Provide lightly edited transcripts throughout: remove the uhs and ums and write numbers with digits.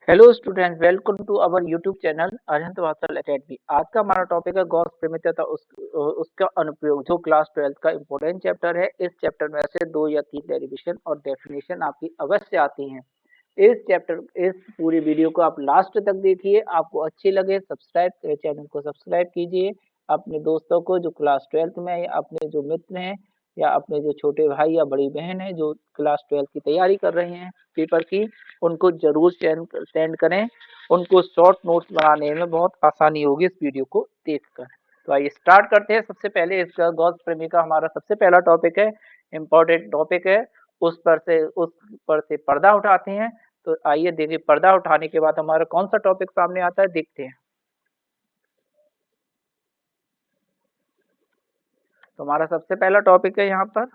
Hello student, welcome to our YouTube channel Arihant Vatsal academy. आज का हमारा टॉपिक है गॉस प्रमेय तथा उसका अनुप्रयोग, जो क्लास 12 का इम्पोर्टेंट चैप्टर है। इस चैप्टर में से 2 या 3 डेरिवेशन और डेफिनेशन आपकी अवश्य आती हैं। इस पूरी वीडियो को आप लास्ट तक देखिए। आपको अच्छी लगे सब्सक्राइब चैनल को सब्सक्राइब कीजिए। अपने दोस्तों को जो क्लास 12 में है, या अपने जो मित्र हैं, या अपने जो छोटे भाई या बड़ी बहन है जो क्लास 12 की तैयारी कर रहे हैं पेपर की, उनको जरूर सेंड करें। उनको शॉर्ट नोट्स बनाने में बहुत आसानी होगी इस वीडियो को देखकर। तो आइए स्टार्ट करते हैं। सबसे पहले इसका गॉस प्रमेय का हमारा सबसे पहला टॉपिक है, इम्पोर्टेंट टॉपिक है। उस पर से पर्दा उठाते हैं। तो आइए देखिए, पर्दा उठाने के बाद हमारा कौन सा टॉपिक सामने आता है, देखते हैं। तो हमारा सबसे पहला टॉपिक है यहाँ पर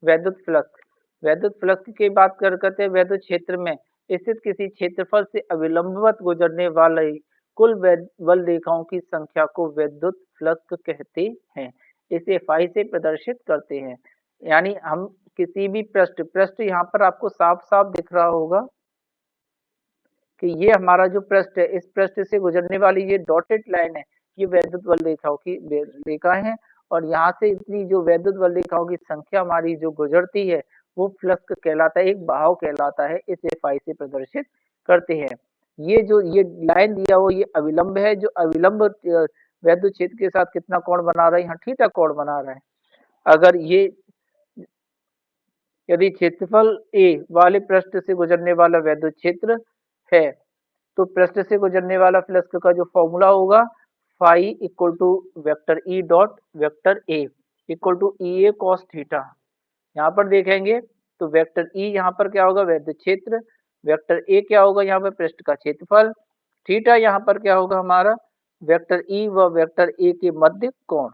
वैद्युत फ्लक्स। वैद्युत फ्लक्स की बात करते हैं। वैद्युत क्षेत्र में स्थित किसी क्षेत्रफल से अविलंबवत गुजरने वाले कुल बल रेखाओं की संख्या को वैद्युत फ्लक्स कहते हैं। इसे फाई से प्रदर्शित करते हैं। यानी हम किसी भी पृष्ठ यहाँ पर आपको साफ साफ दिख रहा होगा कि ये हमारा जो पृष्ठ है, इस पृष्ठ से गुजरने वाली ये डॉटेड लाइन है, ये वैद्युत बल रेखाओं की रेखा है। और यहाँ से इतनी जो वैद्युत बल रेखाओं की संख्या हमारी जो गुजरती है, वो फ्लक्स कहलाता है, एक बहाव कहलाता है। इसे फाई से प्रदर्शित करते हैं। ये लाइन दिया हुआ ये अविलंब है, जो अविलंब वैद्युत क्षेत्र के साथ कितना कोण बना रहा है, यहाँ थीटा कोण बना रहा है। अगर ये यदि क्षेत्रफल ए वाले पृष्ठ से गुजरने वाला वैद्युत क्षेत्र है, तो पृष्ठ से गुजरने वाला फ्लक्स का जो फॉर्मूला होगा, phi equal to vector E dot vector A equal to E A cos theta. यहाँ पर देखेंगे तो वेक्टर ई यहाँ पर क्या होगा, वैद्युत क्षेत्र। वेक्टर ए क्या होगा, यहाँ पर पृष्ठ का क्षेत्रफल। थीटा यहाँ पर क्या होगा, हमारा वेक्टर ई व वेक्टर ए के मध्य कोण।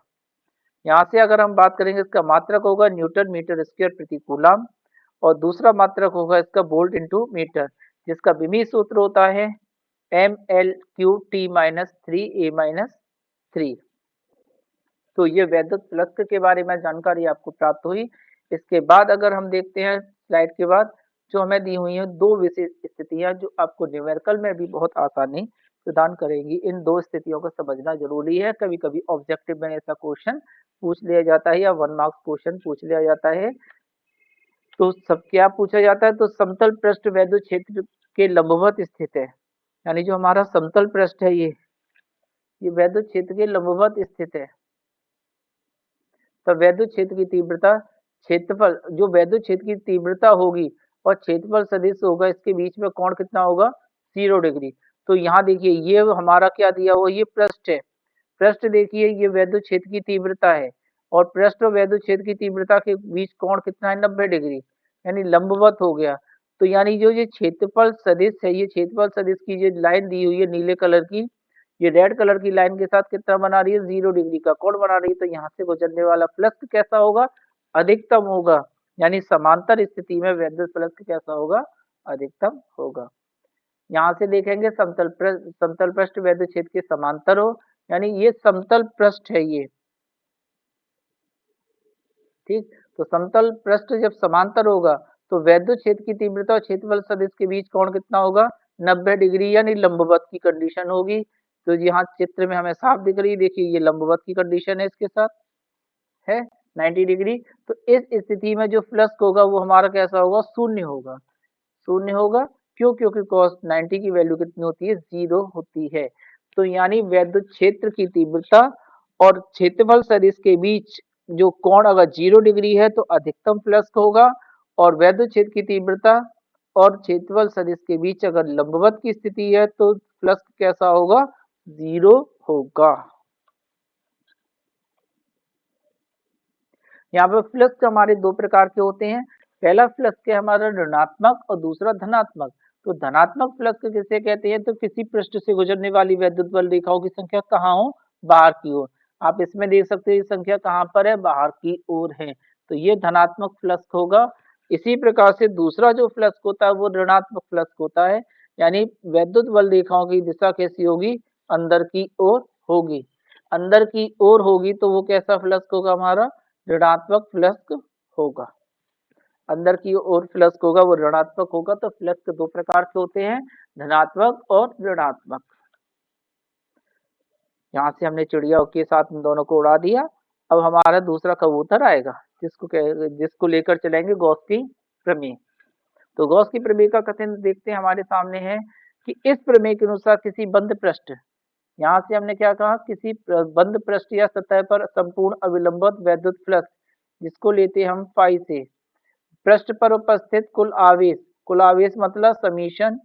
यहाँ से अगर हम बात करेंगे, इसका मात्रक होगा न्यूटन मीटर स्क्वायर प्रति कूलम, और दूसरा मात्रक होगा इसका वोल्ट इंटू मीटर, जिसका विमीय सूत्र होता है ML3T-3A-3। तो ये वैद्युत फ्लक्स के बारे में जानकारी आपको प्राप्त हुई। इसके बाद अगर हम देखते हैं स्लाइड के बाद, जो हमें दी हुई है दो विशेष स्थितियां, जो आपको न्यूमेरिकल में भी बहुत आसानी प्रदान करेंगी। इन दो स्थितियों को समझना जरूरी है। कभी कभी ऑब्जेक्टिव में ऐसा क्वेश्चन पूछ लिया जाता है, या 1 मार्क्स क्वेश्चन पूछ लिया जाता है। तो सब क्या पूछा जाता है, तो समतल पृष्ठ वैद्युत क्षेत्र के लंबवत स्थित है। यानी जो हमारा समतल पृष्ठ है, ये वैद्युत क्षेत्र के लंबवत स्थित है। तो वैद्युत क्षेत्र की तीव्रता, क्षेत्रफल, जो वैद्युत क्षेत्र की तीव्रता होगी और क्षेत्रफल सदिश होगा, इसके बीच में कोण कितना होगा, 0 डिग्री। तो यहाँ देखिए, ये हमारा क्या दिया हुआ, ये पृष्ठ है। पृष्ठ देखिए, ये वैद्युत क्षेत्र की तीव्रता है, और पृष्ठ और वैद्युत क्षेत्र की तीव्रता के बीच कोण कितना है, 90 डिग्री, यानी लंबवत हो गया। तो यानी जो ये क्षेत्रफल सदिश है, ये क्षेत्रफल सदिश की जो लाइन दी हुई है नीले कलर की, ये रेड कलर की लाइन के साथ कितना बना रही है, 0 डिग्री का कोण बना रही है। तो यहाँ से गुजरने वाला फ्लक्स कैसा होगा, अधिकतम होगा। यानी समांतर स्थिति में वैद्युत फ्लक्स कैसा होगा, अधिकतम होगा। यहाँ से देखेंगे समतल पृष्ठ वैद्युत क्षेत्र के समांतर हो, यानी ये समतल पृष्ठ है ये, ठीक। तो समतल पृष्ठ जब समांतर होगा, तो वैद्युत क्षेत्र की तीव्रता और क्षेत्रफल सदिश के बीच कोण कितना होगा, 90 डिग्री, यानी लंबवत की कंडीशन होगी। तो यहाँ चित्र में हमें साफ दिख रही है, देखिए ये लंबवत की कंडीशन है, इसके साथ है 90 डिग्री। तो इस स्थिति में जो फ्लक्स होगा वो हमारा कैसा होगा, शून्य होगा। शून्य होगा क्यों, क्योंकि cos 90 की वैल्यू कितनी होती है, 0 होती है। तो यानी वैद्युत क्षेत्र की तीव्रता और क्षेत्रफल सदिश के बीच जो कोण अगर 0 डिग्री है, तो अधिकतम फ्लक्स होगा। और वैद्युत क्षेत्र की तीव्रता और क्षेत्रफल सदिश के बीच अगर लंबवत की स्थिति है, तो फ्लक्स कैसा होगा, 0 होगा। यहाँ पर फ्लक्स हमारे दो प्रकार के होते हैं। पहला फ्लक्स है हमारा ऋणात्मक, और दूसरा धनात्मक। तो धनात्मक फ्लक्स किसे कहते हैं, तो किसी पृष्ठ से गुजरने वाली वैद्युत बल रेखाओं की संख्या कहाँ हो, बाहर की ओर। आप इसमें देख सकते हैं ये संख्या कहाँ पर है, बाहर की ओर है। तो ये धनात्मक फ्लक्स होगा। इसी प्रकार से दूसरा जो फ्लक्स होता है वो ऋणात्मक फ्लक्स होता है। यानी वैद्युत बल रेखाओं की दिशा कैसी होगी, अंदर की ओर होगी। अंदर की ओर होगी तो वो कैसा फ्लक्स होगा, हमारा ऋणात्मक फ्लक्स होगा। अंदर की ओर फ्लक्स होगा वो ऋणात्मक होगा। तो फ्लक्स दो प्रकार के होते हैं, धनात्मक और ऋणात्मक। यहाँ से हमने चिड़िया के साथ इन दोनों को उड़ा दिया। अब हमारा दूसरा कबूतर आएगा जिसको लेकर चलेंगे गॉस की प्रमेय। तो गॉस की प्रमेय का कथन देखते हैं हमारे सामने है कि इस प्रमेय के अनुसार किसी बंद पृष्ठ, यहाँ से हमने क्या कहा, किसी बंद पृष्ठ या सतह पर संपूर्ण अविलंबित वैद्युत फ्लक्स जिसको लेते हैं हम फाई से, पृष्ठ पर उपस्थित कुल आवेश मतलब समीशन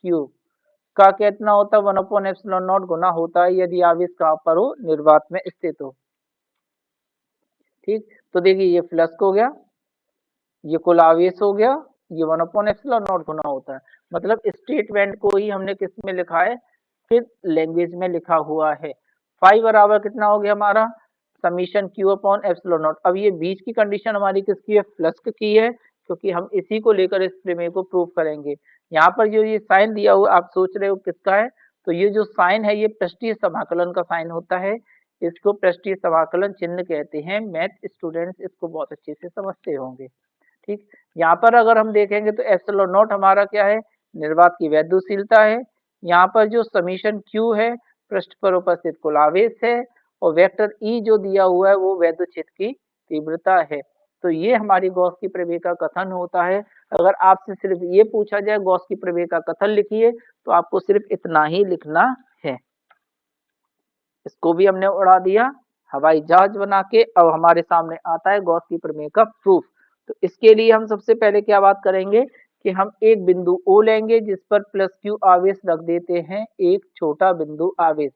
क्यू का कितना होता है 1/ε0 गुना होता है यदि आवेश कहाँ पर हो, निर्वात में स्थित हो। ठीक, तो देखिए ये फ्लक्स हो गया, ये कुल आवेश हो गया, ये 1/ε0 गुना होता है। मतलब स्टेटमेंट को ही हमने किस में लिखा है, फिर लैंग्वेज में लिखा हुआ है। फाई बराबर कितना हो गया हमारा, summation Q upon epsilon not. अब ये बीच की कंडीशन हमारी किसकी है, फ्लक्स की है, क्योंकि हम इसी को लेकर इस प्रमेय को प्रूव करेंगे। यहाँ पर जो ये साइन दिया हुआ आप सोच रहे हो किसका है, तो ये जो साइन है ये पृष्ठीय समाकलन का साइन होता है, इसको पृष्ठीय समाकलन चिन्ह कहते हैं। मैथ स्टूडेंट्स इसको बहुत अच्छे से समझते होंगे। ठीक, यहाँ पर अगर हम देखेंगे तो एप्सिलॉन नॉट हमारा क्या है, निर्वात की वैद्युशीलता है। यहाँ पर जो समीशन क्यू है पृष्ठ पर उपस्थित कुल आवेश है, और वेक्टर ई जो दिया हुआ है वो वैद्युत क्षेत्र की तीव्रता है। तो ये हमारी गॉस की प्रमेय का कथन होता है। अगर आपसे सिर्फ ये पूछा जाए गॉस की प्रमेय का कथन लिखिए, तो आपको सिर्फ इतना ही लिखना है। इसको भी हमने उड़ा दिया हवाई जहाज बना के। अब हमारे सामने आता है गॉस की प्रमेय का प्रूफ। तो इसके लिए हम सबसे पहले क्या बात करेंगे कि हम एक बिंदु O लेंगे जिस पर प्लस क्यू आवेश रख देते हैं, एक छोटा बिंदु आवेश,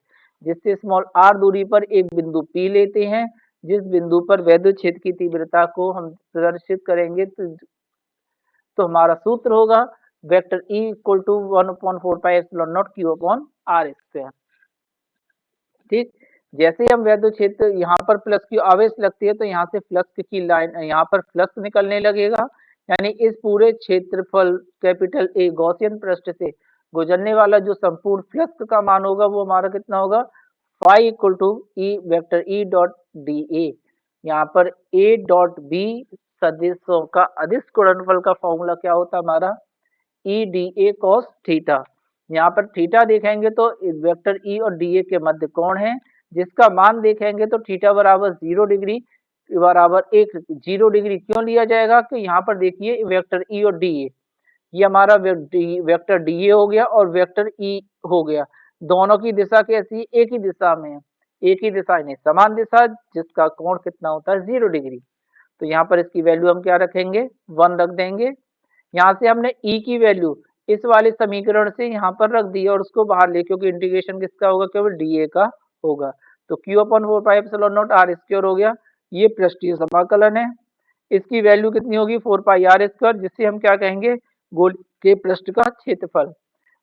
जिससे स्मॉल r दूरी पर एक बिंदु P लेते हैं, जिस बिंदु पर वैद्युत क्षेत्र की तीव्रता को हम प्रदर्शित करेंगे। तो हमारा सूत्र होगा vector E equal to 1/4πε0 Q upon R square. ठीक, जैसे हम वैद्युत क्षेत्र यहाँ पर प्लस क्यू आवेश लगती है तो यहाँ से फ्लक्स की लाइन, यहाँ पर फ्लक्स निकलने लगेगा, यानी इस पूरे क्षेत्रफल कैपिटल ए गॉसियन पृष्ठ से गुजरने वाला जो संपूर्ण फ्लक्स का मान होगा वो हमारा कितना होगा, phi equal to E vector E dot D A. यहाँ पर ए डॉट बी सदिशों का अदिश गुणनफल का फॉर्मूला क्या होता है हमारा, E D A cos theta. यहाँ पर थीटा देखेंगे तो वेक्टर ई और डी ए के मध्य कोण है, जिसका मान देखेंगे तो थीटा बराबर 0 डिग्री बराबर 0 डिग्री क्यों लिया जाएगा कि यहाँ पर देखिए वेक्टर ई और डी ए, ये हमारा वेक्टर डी ए हो गया और वेक्टर ई हो गया, दोनों की दिशा कैसी, एक ही दिशा में है, एक ही दिशा नहीं समान दिशा, जिसका कोण कितना होता है 0 डिग्री। तो यहाँ पर इसकी वैल्यू हम क्या रखेंगे, 1 रख देंगे। यहाँ से हमने ई की वैल्यू इस वाले समीकरण से यहाँ पर रख दी और उसको बाहर ले, क्योंकि इंटीग्रेशन किसका होगा, केवल डी ए का होगा। तो Q अपॉन 4πε0 R स्क्वायर हो गया, ये पृष्ठीय समाकलन है। इसकी वैल्यू कितनी होगी 4πr स्क्वायर, जिससे हम क्या कहेंगे, गोले के पृष्ठ का क्षेत्रफल।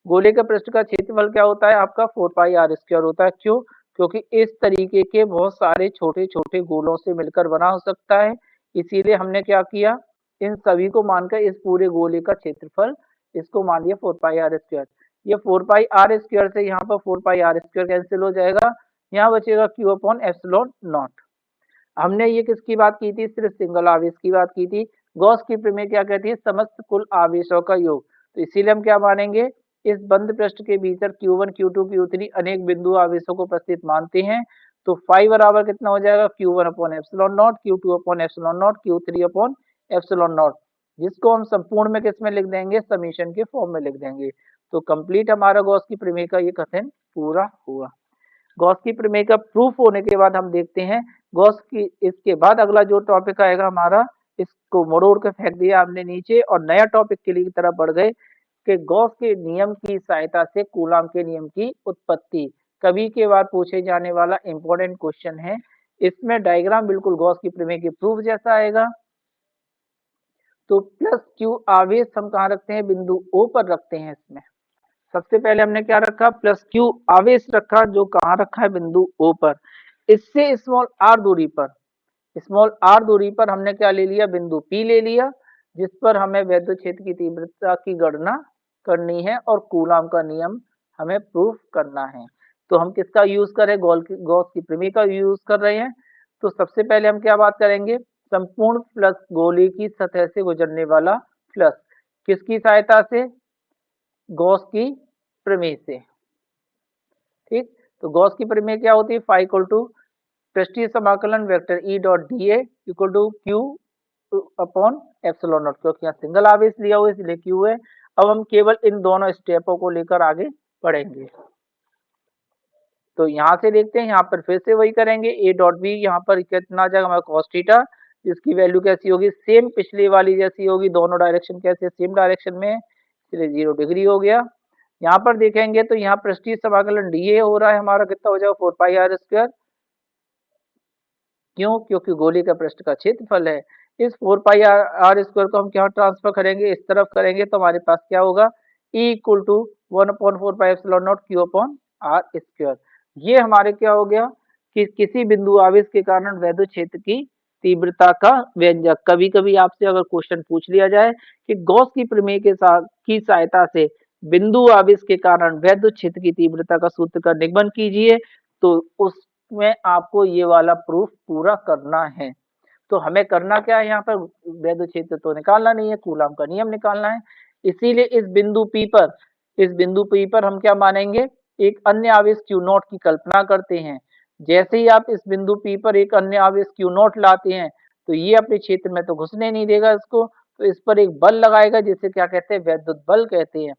गोले के पृष्ठ का क्षेत्रफल क्या होता है आपका 4πr स्क्वायर होता है। क्यों, क्योंकि इस तरीके के बहुत सारे छोटे छोटे गोलों से मिलकर बना हो सकता है, इसीलिए हमने क्या किया, इन सभी को मानकर इस पूरे गोले का क्षेत्रफल इसको मान लिया 4πr स्क्वायर। ये 4πr स्क्वायर से यहाँ पर 4πr स्क्वायर कैंसिल हो जाएगा, यहाँ बचेगा Q अपॉन एप्सिलॉन नॉट। हमने ये किसकी बात की थी, सिर्फ सिंगल आवेश की बात की थी। गॉस की प्रमेय क्या कहती है, समस्त कुल आवेशों का योग। तो इसीलिए हम क्या मानेंगे, इस बंद पृष्ठ के भीतर Q1 Q2 Q3 अनेक बिंदु आवेशों को उपस्थित मानते हैं। तो फाई बराबर कितना हो जाएगा, Q1 upon epsilon not, Q2 upon epsilon not, Q3 upon epsilon not, जिसको हम संपूर्ण में किस में लिख देंगे, समीशन के फॉर्म में लिख देंगे। तो कंप्लीट हमारा गॉस की प्रमेय का ये कथन पूरा हुआ। गॉस की प्रमेय का प्रूफ होने के बाद हम देखते हैं गॉस की, इसके बाद अगला जो टॉपिक आएगा हमारा, इसको मरोड़ के फेंक दिया हमने नीचे और नया टॉपिक के लिए की तरफ बढ़ गए कि गॉस के नियम की सहायता से कूलाम के नियम की उत्पत्ति। कभी के बाद पूछे जाने वाला इंपॉर्टेंट क्वेश्चन है। इसमें डायग्राम बिल्कुल गॉस की प्रमेय के प्रूफ जैसा आएगा। तो प्लस क्यू आवेश हम कहाँ रखते हैं, बिंदु ओ पर रखते हैं। इसमें सबसे पहले हमने क्या रखा, प्लस क्यू आवेश रखा, जो कहाँ रखा है, बिंदु ओ पर। इससे स्मॉल आर दूरी पर हमने क्या ले लिया, बिंदु पी ले लिया, जिस पर हमें वैद्युत क्षेत्र की तीव्रता की गणना करनी है और कूलाम का नियम हमें प्रूफ करना है। तो हम किसका यूज करें, गॉस की प्रमेय का यूज कर रहे हैं। तो सबसे पहले हम क्या बात करेंगे, संपूर्ण फ्लक्स गोले की सतह से गुजरने वाला फ्लक्स किसकी सहायता से? गॉस की प्रमेय से। ठीक, तो गॉस की प्रमेय क्या होती है? फाई इक्वल टू पृष्ठीय समाकलन vector E dot D A equal to Q upon epsilon naught, क्योंकि यहाँ सिंगल आवेश लिया हुआ है इसलिए क्यू है। अब हम केवल इन दोनों स्टेपों को लेकर आगे बढ़ेंगे। तो यहाँ से देखते हैं, यहाँ पर फिर से वही करेंगे, ए डॉट बी यहाँ पर कितना आ जाएगा हमारा कॉस थीटा, जिसकी वैल्यू कैसी होगी? सेम पिछली वाली जैसी होगी, दोनों डायरेक्शन कैसे? सेम डायरेक्शन में, इसलिए 0 डिग्री हो गया। यहाँ पर देखेंगे तो यहाँ पृष्ठीय समाकलन डी ए हो रहा है हमारा, कितना हो जाएगा? 4 पाई आर स्क्वायर। क्यों? क्योंकि गोले का पृष्ठ का क्षेत्रफल है। इस 4 पाई आर स्क्वायर को हम क्या ट्रांसफर करेंगे? इस तरफ करेंगे तो हमारे पास क्या होगा? E equal to 1/4 pi epsilon naught Q upon R square. ये हमारे क्या हो गया कि किसी बिंदु आवेश के कारण वैद्युत क्षेत्र की तीव्रता का व्यंजक। कभी कभी आपसे अगर क्वेश्चन पूछ लिया जाए कि गॉस की प्रमेय के साथ की सहायता से बिंदु आवेश के कारण वैद्युत क्षेत्र की तीव्रता का सूत्र का निगमन कीजिए, तो उसमें आपको ये वाला प्रूफ पूरा करना है। तो हमें करना क्या है? यहाँ पर वैद्युत क्षेत्र तो निकालना नहीं है, कूलाम का नियम निकालना है। इसीलिए इस बिंदु पी पर हम क्या मानेंगे? एक अन्य आवेश क्यू नॉट की कल्पना करते हैं। जैसे ही आप इस बिंदु पी पर एक अन्य आवेश क्यू नॉट लाते हैं तो ये अपने क्षेत्र में तो घुसने नहीं देगा इसको, तो इस पर एक बल लगाएगा, जिसे क्या कहते हैं? वैद्युत बल कहते हैं।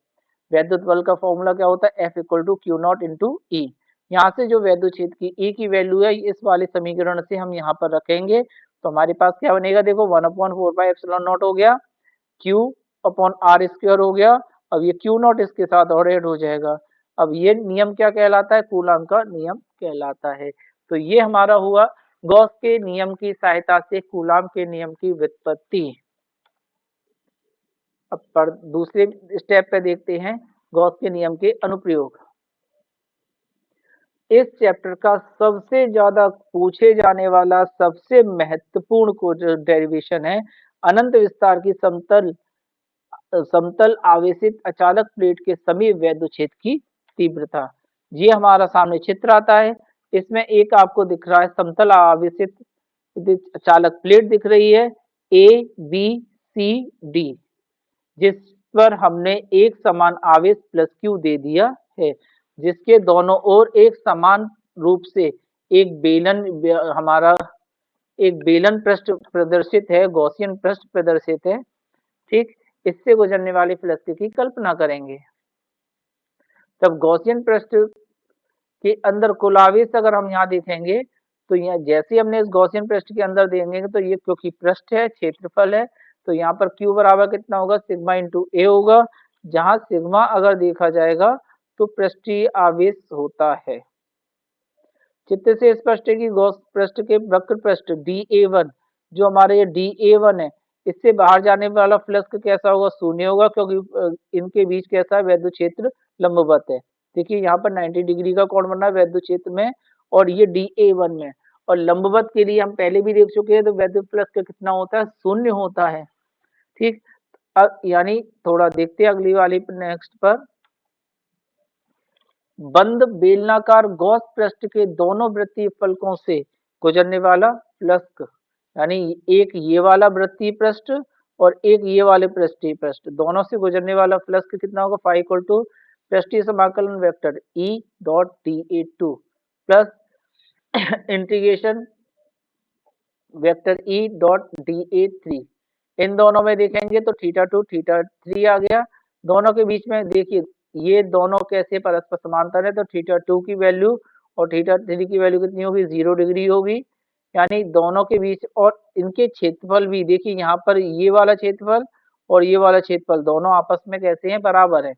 वैद्युत बल का फॉर्मूला क्या होता है? F equal to Q naught into E. यहाँ से जो वैद्युत क्षेत्र की ई की वैल्यू है इस वाले समीकरण से हम यहाँ पर रखेंगे, तो हमारे पास क्या बनेगा? देखो 1/4 पाई एप्सिलॉन नॉट हो गया, क्यू अपॉन आर स्क्वायर हो गया। अब ये क्यू नॉट इसके साथ और ऐड हो जाएगा। अब ये नियम क्या कहलाता है? कूलाम का नियम कहलाता है। तो ये हमारा हुआ गॉस के नियम की सहायता से कूलाम के नियम की व्युत्पत्ति। अब पर दूसरे स्टेप पे देखते हैं गॉस के नियम के अनुप्रयोग। इस चैप्टर का सबसे ज्यादा पूछे जाने वाला सबसे महत्वपूर्ण को जो डेरिवेशन है, अनंत विस्तार की समतल आवेशित अचालक प्लेट के समीप वैद्युत क्षेत्र की तीव्रता। ये हमारा सामने चित्र आता है, इसमें एक आपको दिख रहा है समतल आवेशित अचालक प्लेट दिख रही है ए बी सी डी, जिस पर हमने एक समान आवेश प्लस क्यू दे दिया है, जिसके दोनों ओर एक समान रूप से एक बेलन पृष्ठ प्रदर्शित है, गॉसियन पृष्ठ प्रदर्शित है। ठीक, इससे गुजरने वाले फ्लक्स की कल्पना करेंगे। तब गॉसियन पृष्ठ के अंदर कुल आवेश अगर हम यहाँ देखेंगे तो यहाँ जैसे हमने इस गॉसियन पृष्ठ के अंदर देंगे तो ये क्योंकि पृष्ठ है, क्षेत्रफल है, तो यहाँ पर Q बराबर कितना होगा? सिग्मा इंटू ए होगा, जहां सिग्मा अगर देखा जाएगा तो पृष्ठीय आवेश होता है। चित्र से स्पष्ट है कि गॉस पृष्ठ के वक्र पृष्ठ DA1, जो हमारे ये DA1 है, इससे बाहर जाने वाला फ्लक्स कैसा होगा? शून्य होगा, क्योंकि इनके बीच कैसा है? वैद्युत क्षेत्र लंबवत है। देखिए यहाँ पर 90 डिग्री का कोण बना है वैद्युत क्षेत्र में, और ये DA1 में, और लंबवत के लिए हम पहले भी देख चुके हैं, तो वैद्युत फ्लक्स का कितना होता है? शून्य होता है। ठीक, अब यानी थोड़ा देखते हैं अगली वाली नेक्स्ट पर। बंद बेलनाकार गॉस पृष्ठ के दोनों वृत्तीय फलकों से गुजरने वाला फ्लक्स, यानी एक ये वाला वृत्तीय पृष्ठ और एक ये वाले पृष्ठीय पृष्ठ, दोनों से गुजरने वाला फ्लक्स कितना होगा? फाई इक्वल टू पृष्ठीय समाकलन vector E dot DA2 plus integration vector E dot DA3। इन दोनों में देखेंगे तो θ2 θ3 आ गया। दोनों के बीच में देखिए ये दोनों कैसे परस्पर समांतर है, तो θ2 की वैल्यू और θ3 की वैल्यू कितनी होगी? 0 डिग्री होगी। यानी दोनों के बीच, और इनके क्षेत्रफल भी देखिए यहाँ पर ये वाला क्षेत्रफल और ये वाला क्षेत्रफल दोनों आपस में कैसे हैं? बराबर है।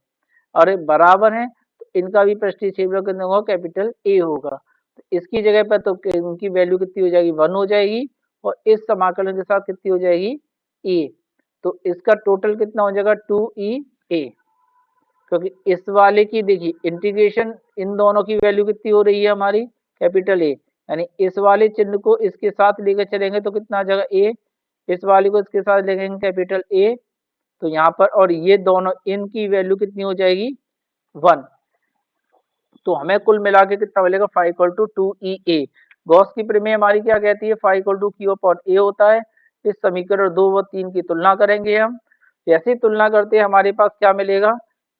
अरे बराबर है तो इनका भी पृष्ठीय क्षेत्रफल कितना होगा? कैपिटल ए होगा। तो इसकी जगह पर तो इनकी वैल्यू कितनी हो जाएगी? 1 हो जाएगी, और इस समाकलन के साथ कितनी हो जाएगी? ए। तो इसका टोटल कितना हो जाएगा? 2EA, क्योंकि इस वाले की देखिए इंटीग्रेशन इन दोनों की वैल्यू कितनी हो रही है हमारी? कैपिटल ए, यानी इस वाले चिन्ह को इसके साथ लेकर चलेंगे तो कितना आ जाएगा? ए। इस वाले को इसके साथ लेंगे कैपिटल ए, तो यहाँ पर, और ये दोनों इनकी वैल्यू कितनी हो जाएगी? 1। तो हमें कुल मिला के कितना मिलेगा? Phi equal to 2EA। Gauss की प्रमेय हमारी क्या कहती है? Phi equal to Q upon A होता है, इस समीकरण 2 व 3 की तुलना करेंगे हम। जैसे ही तुलना करते हैं हमारे पास क्या मिलेगा,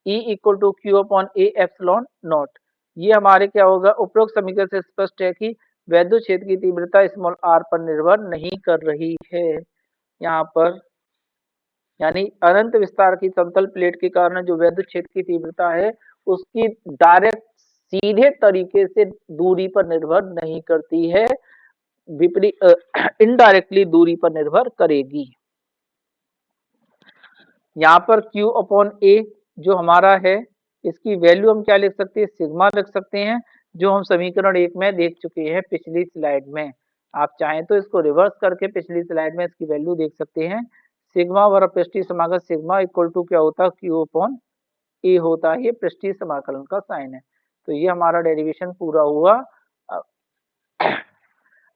E equal to Q upon A epsilon naught. ये हमारे क्या होगा, उपरोक्त समीकरण से स्पष्ट है कि वैद्युत क्षेत्र की तीव्रता स्मॉल r पर निर्भर नहीं कर रही है। यहाँ पर यानी अनंत विस्तार की समतल प्लेट के कारण जो वैद्युत क्षेत्र की तीव्रता है उसकी डायरेक्ट सीधे तरीके से दूरी पर निर्भर नहीं करती है, विपरीत इनडायरेक्टली दूरी पर निर्भर करेगी। यहाँ पर Q अपॉन A जो हमारा है इसकी वैल्यू हम क्या लिख सकते हैं, सिग्मा लिख सकते हैं, जो हम समीकरण 1 में देख चुके हैं पिछली स्लाइड में। आप चाहें तो इसको रिवर्स करके पिछली स्लाइड में इसकी वैल्यू देख सकते हैं। सिग्मा व पृष्ठीय समाकलन सिग्मा इक्वल टू क्या होता है, Q अपॉन A होता है, ये पृष्ठीय समाकलन का साइन है। तो ये हमारा डेरिवेशन पूरा हुआ।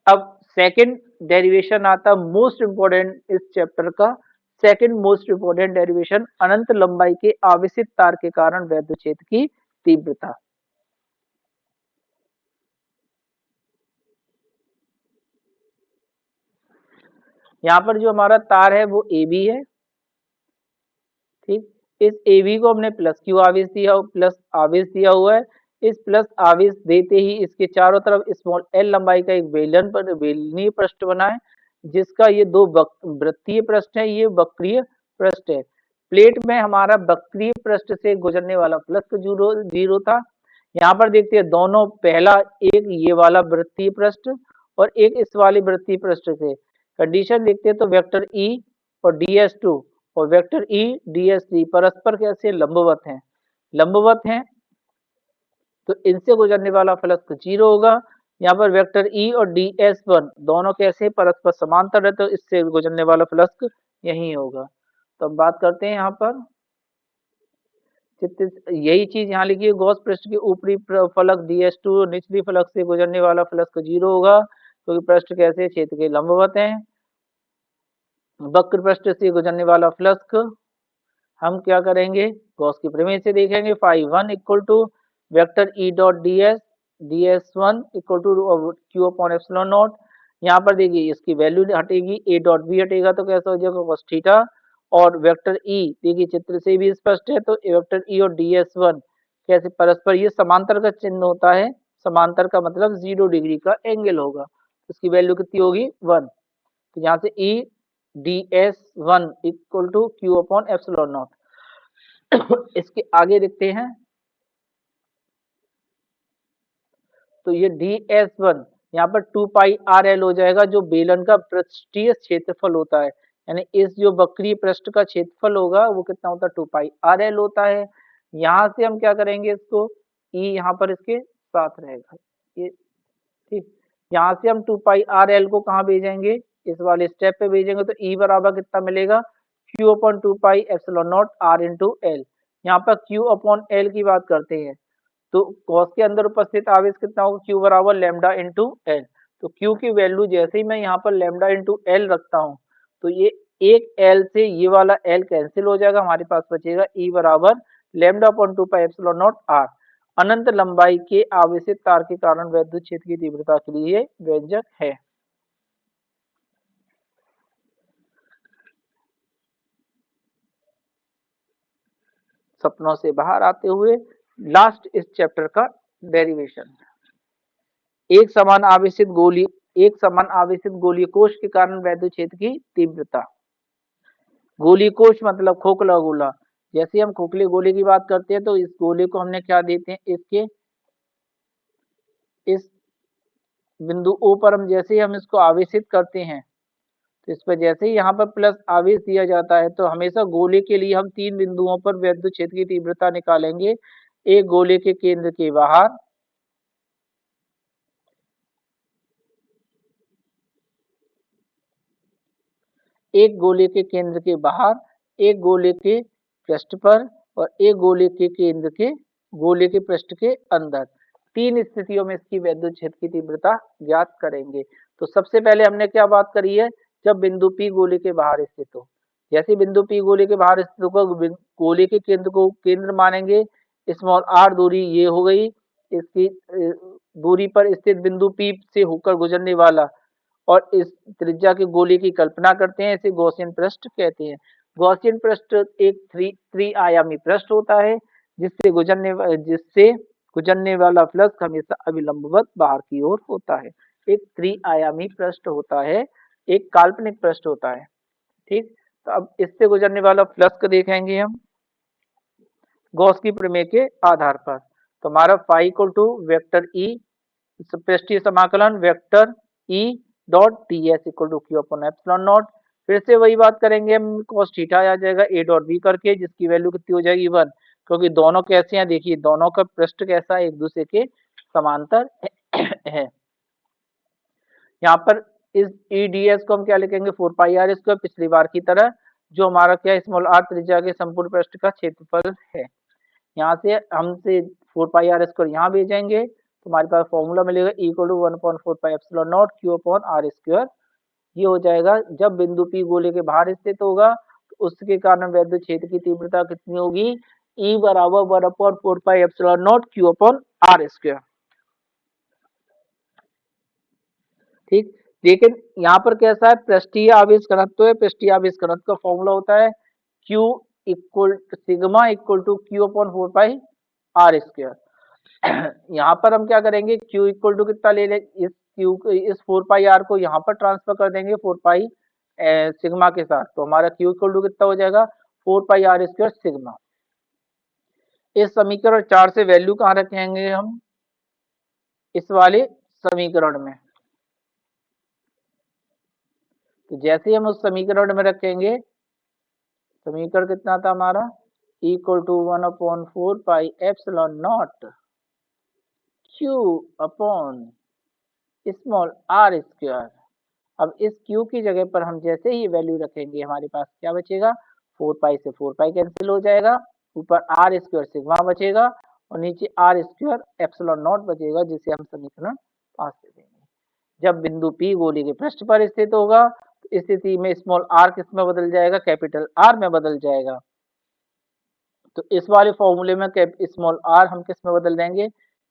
अब सेकंड डेरिवेशन आता है मोस्ट इंपोर्टेंट इस चैप्टर का। सेकंड मोस्ट इंपोर्टेंट डेरिवेशन, अनंत लंबाई के आवेशित तार के कारण वैद्युत क्षेत्र की तीव्रता। यहाँ पर जो हमारा तार है वो AB है, ठीक। इस AB को हमने प्लस Q आवेश दिया, प्लस आवेश दिया हुआ है। इस प्लस आवेश देते ही इसके चारों तरफ स्मॉल l लंबाई का एक बेलनीय पृष्ठ बना है, जिसका ये दो वृत्तीय पृष्ठ है, ये वक्रीय पृष्ठ है। प्लेट में हमारा वक्रीय पृष्ठ से गुजरने वाला फ्लक्स जीरो था। यहाँ पर देखते हैं दोनों, पहला एक ये वाला वृत्तीय पृष्ठ और एक इस वाले वृत्तीय पृष्ठ से कंडीशन देखते हैं तो वेक्टर E और ds2 और वेक्टर E ds3 परस्पर कैसे लंबवत हैं, लंबवत हैं, तो इनसे गुजरने वाला फ्लक्स जीरो होगा। यहाँ पर वेक्टर E और ds1 दोनों कैसे परस्पर समांतर है, तो इससे गुजरने वाला फ्लक्स यही होगा। तो हम बात करते हैं यहाँ पर यही चीज यहाँ लिखिए, गॉस पृष्ठ के ऊपरी फलक ds2 और निचली फलक से गुजरने वाला फ्लक्स जीरो होगा, क्योंकि तो पृष्ठ कैसे क्षेत्र के लंबवत हैं। वक्र पृष्ठ से गुजरने वाला फ्लक्स हम क्या करेंगे, गॉस की प्रमेय से देखेंगे। φ1 equal to vector E dot ds ds1 equal to Q upon epsilon naught. यहाँ पर देखिए इसकी वैल्यू हटेगी, A डॉट B हटेगा तो कैसा हो जाएगा cos थीटा, और वेक्टर E देखिए चित्र से भी स्पष्ट है, तो वेक्टर E और ds1 कैसे परस्पर, ये समांतर का चिन्ह होता है, समांतर का मतलब 0 डिग्री का एंगल होगा, इसकी वैल्यू कितनी होगी 1। तो यहाँ से E ds1 equal to Q upon epsilon naught. इसके आगे देखते हैं तो ये ds1 यहाँ पर 2 पाई RL हो जाएगा, जो बेलन का पृष्ठीय क्षेत्रफल होता है, यानी इस जो वक्रीय पृष्ठ का क्षेत्रफल होगा वो कितना होता है 2 पाई RL होता है। यहाँ से हम क्या करेंगे, इसको E यहाँ पर इसके साथ रहेगा, ये ठीक। यहाँ से हम 2 पाई RL को कहाँ भेजेंगे, इस वाले स्टेप पे भेजेंगे, तो E बराबर कितना मिलेगा, Q upon 2 pi epsilon not R into L। यहाँ पर Q अपॉन L की बात करते हैं, तो कॉस के अंदर उपस्थित आवेश कितना होगा, Q बराबर लैम्डा इंटू एल। तो Q की वैल्यू जैसे ही मैं यहाँ पर लैम्डा इंटू एल रखता हूँ, तो ये एक L से ये वाला L कैंसिल हो जाएगा, हमारे पास बचेगा E बराबर lambda upon 2 pi epsilon not R। अनंत लंबाई के आवेशित तार के कारण वैद्युत क्षेत्र की तीव्रता के लिए व्यंजक है। सपनों से बाहर आते हुए लास्ट इस चैप्टर का डेरिवेशन, एक समान आवेशित गोलीय कोश के कारण वैद्युत क्षेत्र की तीव्रता। गोलीय कोश मतलब खोखला गोला, जैसे हम खोखले गोले की बात करते हैं तो इस गोले को हमने क्या देते हैं, इसके इस बिंदु O पर हम जैसे ही हम इसको आवेशित करते हैं, तो इस पर जैसे ही यहाँ पर प्लस आवेश दिया जाता है, तो हमेशा गोले के लिए हम 3 बिंदुओं पर वैद्युत क्षेत्र की तीव्रता निकालेंगे। एक गोले के केंद्र के बाहर, एक गोले के केंद्र के बाहर, एक गोले के पृष्ठ पर और एक गोले के केंद्र के गोले के पृष्ठ के अंदर। 3 स्थितियों में इसकी वैद्युत क्षेत्र की तीव्रता ज्ञात करेंगे। तो सबसे पहले हमने क्या बात करी है, जब बिंदु P गोले के बाहर स्थित हो, जैसे बिंदु P गोले के बाहर स्थित होगा, गोले के केंद्र को केंद्र मानेंगे, स्मॉल r दूरी ये हो गई, इसकी दूरी पर स्थित बिंदु P से होकर गुजरने वाला और इस त्रिज्या के गोले की कल्पना करते हैं, इसे गॉसियन पृष्ठ कहते हैं। गॉसियन पृष्ठ एक त्रि-आयामी पृष्ठ होता है जिससे गुजरने वाला फ्लक्स हमेशा अभिलंबवत बाहर की ओर होता है। एक त्रि-आयामी पृष्ठ होता है, एक काल्पनिक पृष्ठ होता है। ठीक, तो अब इससे गुजरने वाला फ्लक्स देखेंगे हम गॉस की प्रमेय के आधार पर। तो हमारा phi equal to vector E, पृष्ठीय समाकलन vector E dot D S equal to Q upon epsilon naught. फिर से वही बात करेंगे हम, कॉस थीटा आ जाएगा ए डॉट बी करके, जिसकी वैल्यू कितनी हो जाएगी 1, क्योंकि दोनों कैसे हैं देखिए, दोनों का पृष्ठ कैसा है, एक दूसरे के समांतर है। यहाँ पर इस ई डी एस को हम क्या लिखेंगे, 4 पाई आर स्क्वायर, पिछली बार की तरह, जो हमारा क्या स्मॉल आर त्रिज्या के संपूर्ण पृष्ठ का क्षेत्रफल है। यहाँ से हम से 4 पाई आर स्क्वायर यहाँ भेजेंगे तो हमारे पास फॉर्मूला मिलेगा equal to 1/4 pi epsilon naught Q upon R square. ये हो जाएगा जब बिंदु पी गोले के बाहर स्थित होगा तो उसके कारण वैद्युत क्षेत्र की तीव्रता कितनी होगी, ई बराबर 1/4 pi epsilon naught Q upon R square. ठीक, लेकिन यहाँ पर कैसा है, पृष्ठीय आवेश घनत्व है, पृष्ठीय आवेश घनत्व का फॉर्मूला होता है Q equal sigma equal to Q upon 4 pi R square. यहाँ पर हम क्या करेंगे, Q इक्वल टू कितना ले लेंगे, इस 4 पाई आर को यहाँ पर ट्रांसफर कर देंगे 4 पाई सिग्मा के साथ, तो हमारा Q इक्वल टू कितना हो जाएगा 4 पाई आर स्क्वायर सिग्मा। इस समीकरण 4 से वैल्यू कहाँ रखेंगे हम, इस वाले समीकरण में। तो जैसे हम उस समीकरण में रखेंगे, समीकरण कितना था हमारा, equal to 1/4 pi epsilon naught Q upon small R square. अब इस क्यू की जगह पर हम जैसे ही वैल्यू रखेंगे, हमारे पास क्या बचेगा, 4 पाई से 4 पाई कैंसिल हो जाएगा, ऊपर आर स्क्वायर सिग्मा बचेगा और नीचे आर स्क्वायर एप्सिलॉन नॉट बचेगा, जिसे हम समीकरण 5 से देंगे। जब बिंदु पी गोले के पृष्ठ पर स्थित होगा तो स्थिति में स्मॉल आर किस में बदल जाएगा, कैपिटल आर में बदल जाएगा। तो इस वाले फॉर्मूले में स्मॉल आर हम किस में बदल देंगे,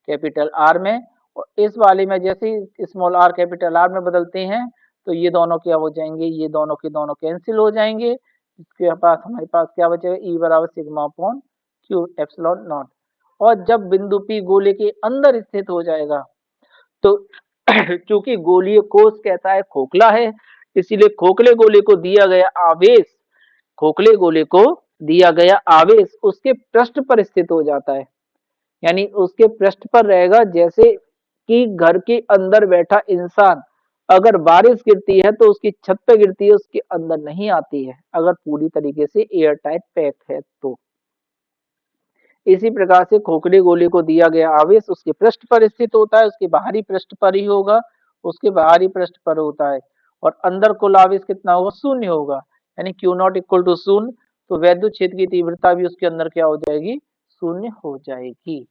कैपिटल आर में, और इस वाले में जैसे ही स्मॉल आर कैपिटल आर में बदलते हैं तो ये दोनों क्या हो जाएंगे, ये दोनों के दोनों कैंसिल हो जाएंगे। इसके पास हमारे पास क्या बचेगा, ई बराबर sigma upon Q epsilon not. और जब बिंदु पी गोले के अंदर स्थित हो जाएगा तो चूंकि गोलीय कोष कहता है खोखला है, इसीलिए खोखले गोले को दिया गया आवेश, खोखले गोले को दिया गया आवेश उसके पृष्ठ पर स्थित हो जाता है, यानी उसके पृष्ठ पर रहेगा। जैसे कि घर के अंदर बैठा इंसान, अगर बारिश गिरती है तो उसकी छत पे गिरती है, उसके अंदर नहीं आती है, अगर पूरी तरीके से एयर टाइट पैक है तो। इसी प्रकार से खोखले गोले को दिया गया आवेश उसके पृष्ठ पर स्थित होता है, उसके बाहरी पृष्ठ पर ही होगा, उसके बाहरी पृष्ठ पर होता है, और अंदर कुल आवेश कितना होगा, शून्य होगा, यानी क्यू नॉट इक्वल टू शून्य। तो वैद्युत क्षेत्र की तीव्रता भी उसके अंदर क्या हो जाएगी, शून्य हो जाएगी।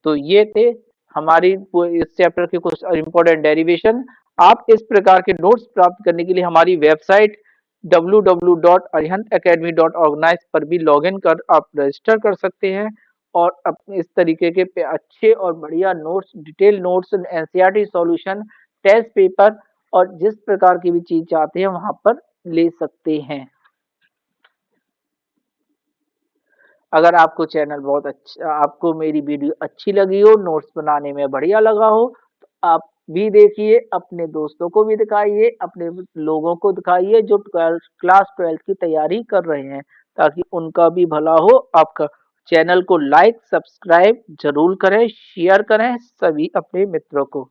तो ये थे हमारी इस चैप्टर के कुछ इंपॉर्टेंट डेरिवेशन। आप इस प्रकार के नोट्स प्राप्त करने के लिए हमारी वेबसाइट www.arihantacademy.organize पर भी लॉगिन कर आप रजिस्टर कर सकते हैं और अपने इस तरीके के अच्छे और बढ़िया notes, detail notes, NCERT solution, test paper और जिस प्रकार की भी चीज चाहते हैं वहां पर ले सकते हैं। अगर आपको चैनल बहुत अच्छा, आपको मेरी वीडियो अच्छी लगी हो, नोट्स बनाने में बढ़िया लगा हो, तो आप भी देखिए, अपने दोस्तों को भी दिखाइए, अपने लोगों को दिखाइए जो क्लास 12 की तैयारी कर रहे हैं, ताकि उनका भी भला हो। आपका चैनल को लाइक सब्सक्राइब जरूर करें, शेयर करें सभी अपने मित्रों को।